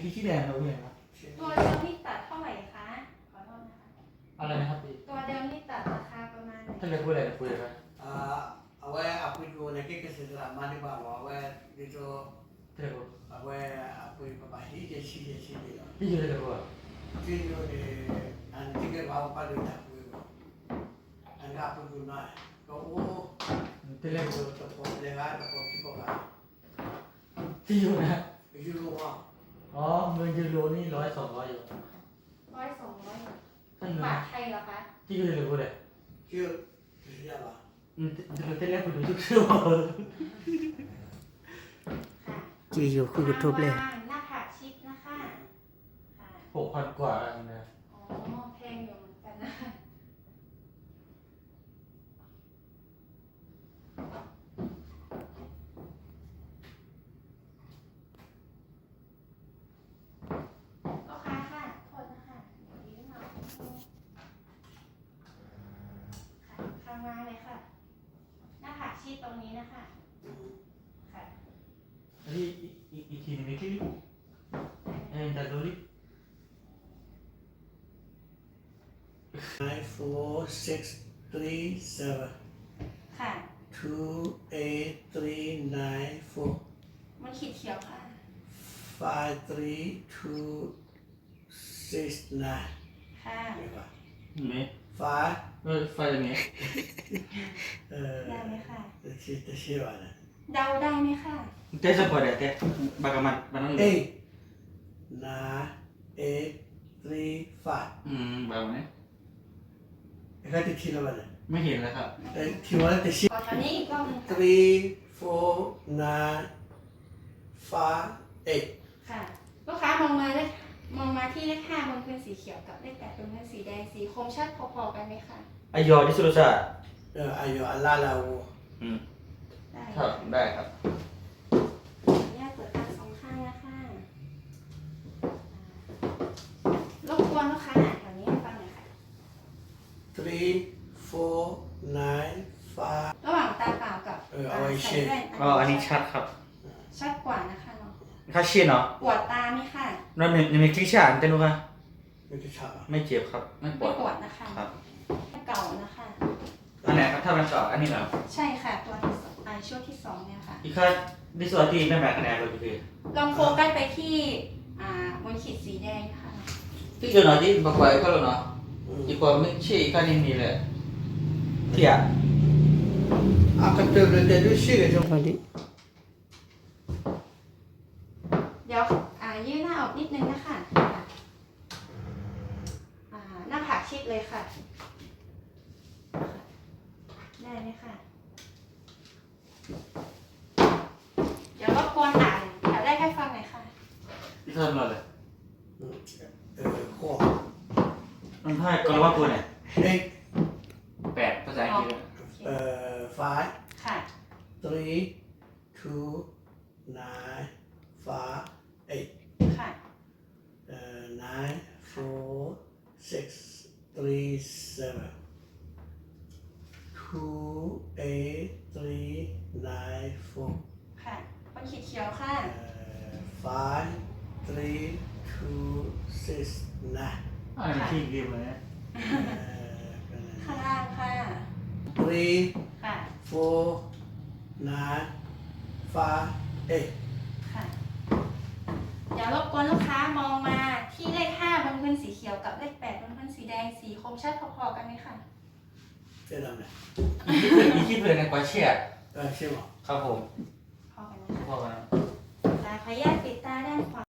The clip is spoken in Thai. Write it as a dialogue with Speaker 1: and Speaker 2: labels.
Speaker 1: นี้ที่แดงเราเนี่ยครับ
Speaker 2: ตัวเดิมนี่ตัดเท่าไหร่คะขอโทษนะคะ
Speaker 1: อะไรนะครับพี่
Speaker 2: ตัวเดิมนี่ตัดราคาประมาณไหน
Speaker 1: ท่านเลยพูดอะไรนะคุยครับ
Speaker 3: awak apa itu nak kesedaran mana bawa awak itu
Speaker 1: ท่านเลยพูด
Speaker 3: awak apa bapak ini dia sih dia
Speaker 1: พี่อยู่เลยพูด
Speaker 3: video ni antiga bawa pada tak pun anda apa guna kau
Speaker 1: ท่านเลยพูด
Speaker 3: tepuk lehat tepuk kipas
Speaker 1: ที่อยู่นะ
Speaker 3: you rumah
Speaker 1: อ๋อเงินยูโรนี่100-200อยู่
Speaker 2: 100-200
Speaker 1: ท่าน
Speaker 2: บาทไทยเหรอคะ
Speaker 1: ที่อยู่เลยพูดเลย
Speaker 3: you siapa
Speaker 1: ท่านเลยพูดดูชื่อว่า
Speaker 2: ค่ะ
Speaker 3: จีอยู่คุยกับทุบเลย
Speaker 2: หน้าผากชิดนะคะค่ะ
Speaker 1: 6,000 กว่านะ
Speaker 2: อ๋อแพงอยู่เหมือนกันนะลูกค้าค่ะโทษนะคะเดี๋ยวยืมหน่อยค่ะข้างล่างเลยค่ะ หน้าผากชิดตรงนี้นะคะค่ะ
Speaker 1: อันนี้อีกทีนึงไม่คิดแต่ดูดิ
Speaker 3: 94637
Speaker 2: ค่ะ
Speaker 3: 28394
Speaker 2: มันขีดเขียวค่ะ
Speaker 3: 53269
Speaker 2: ค่ะ
Speaker 1: เมย์
Speaker 3: 5
Speaker 1: ไฟอย่างนี้
Speaker 2: ได้ไหมคะ
Speaker 3: siapa
Speaker 2: เดาได้ไหมคะ
Speaker 1: เต้สปอร์ตเต้บางมันนั่นเลย
Speaker 3: 8 9 8 3 5
Speaker 1: แบบนี้
Speaker 3: Eka ti kilo mana?
Speaker 1: ไม่เห็นแล้วครับ
Speaker 3: Kilo mana ti
Speaker 2: ขอแถวนี้อีกรอบหนึงค่ะ
Speaker 3: 3 4 9 5 8
Speaker 2: ค่ะ ลูกค้ามองมาที่เลข5บนพื้นสีเขียวกับเลข8บนพื้นสีแดงสีคมชัดพอๆกันไหมคะ
Speaker 1: อายอที่สุดจ้ะ
Speaker 3: ayo ala la wo
Speaker 2: ได้
Speaker 1: ครับได้ครับ
Speaker 2: ขออนุญาตเปิดตาสองข้างนะคะรบกวนลูกค้าอ่านแถวนี้ให้ฟังหน่อยค่ะ
Speaker 3: 3 4 9 5
Speaker 2: ระหว่างตาเปล่ากับตาใส่แว่น
Speaker 1: อ๋ออันนี้ชัดครับ
Speaker 2: ชัดกว่านะคะเนาะ
Speaker 1: ค่าเชียนเนาะ
Speaker 2: ปวดตาไหมคะ
Speaker 1: เรามีคลิชาอันเต้นดูค่ะ
Speaker 3: Itu siapa?
Speaker 1: ไม่เจ็บครับไม่ป
Speaker 2: ไม่
Speaker 1: วด
Speaker 2: ปวดนะคะ
Speaker 1: ครับ
Speaker 2: เก่านะคะ
Speaker 1: อันไหนครับถ้ามันต่ออันนี้เหรอ
Speaker 2: ใช่ค่ะตัวที่สองช่วงที่2เนี่ยค่ะ
Speaker 1: อีกค่าดิสวอตีไม่แบ่งคะแนนเลยพี่
Speaker 2: ลองโฟกัสไปที่บนขีดสีแดงค่ะ
Speaker 1: ที่เจอหน่อยที่บอกไว้ก็แล้วเนาะอีกคนไม่ใช่อีกค่านี้มีเลยเที่ย
Speaker 3: Akan terdedah sih ke tadi.
Speaker 2: เดี๋ยวยืดหน้าออกนิดนึงนะคะหน้าผากชิดเลยค่ะ ได้ไหมคะเดี๋ยวรบกวนอ่านแถวแรกให้ฟังหน่อยค่ะ
Speaker 1: ที่เท่านั้นเลย
Speaker 3: Kok.
Speaker 1: มันให้กรว่าตัวเนี่ย
Speaker 3: 8
Speaker 1: 8ภาษาอังกฤษ
Speaker 3: 5
Speaker 2: ค่ะ
Speaker 3: 3 2 9 5 8
Speaker 2: ค่ะ
Speaker 3: 9 4 6 3 7 2 8 3 9 4
Speaker 2: ค่ะบนขีดเขียวค่ะ
Speaker 3: 5 3 2 6 9
Speaker 1: อันนี้ที่เกมเลยนะ
Speaker 2: ข้างล่างค่ะ
Speaker 3: 3
Speaker 2: ค่ะ
Speaker 3: 4 9 5 8
Speaker 2: ค่ะ เดี๋ยวรบกวนลูกค้ามองมาที่เลข5บนพื้นสีเขียวกับเลข8บนพื้นสีแดงสีคมชัดพอๆกันไหมคะ
Speaker 3: Selam.
Speaker 1: อีกที่เพื่อนในกว่าเชีย
Speaker 3: Siapa?
Speaker 1: ครับผม
Speaker 2: พอกันนะคะ
Speaker 1: พอกัน
Speaker 2: ขออนุญาตปิดตาด้านขวา